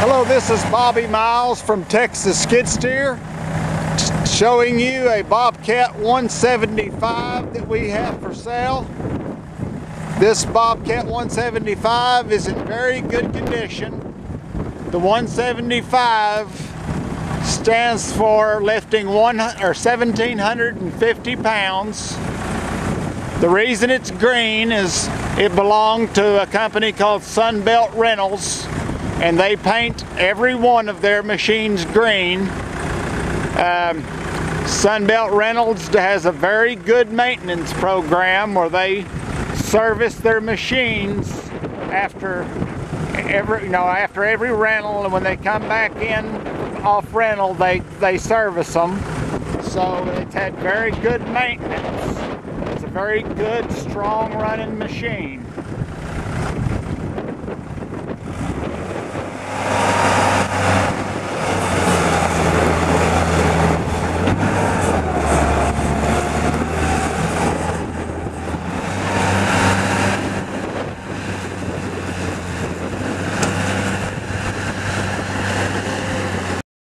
Hello, this is Bobby Miles from Texas Skid Steer, showing you a Bobcat 175 that we have for sale. This Bobcat 175 is in very good condition. The 175 stands for lifting 1,750 pounds. The reason it's green is it belonged to a company called Sunbelt Rentals, and they paint every one of their machines green. Sunbelt Rentals has a very good maintenance program where they service their machines after every rental, and when they come back in off rental, they service them. So it's had very good maintenance. It's a very good, strong running machine.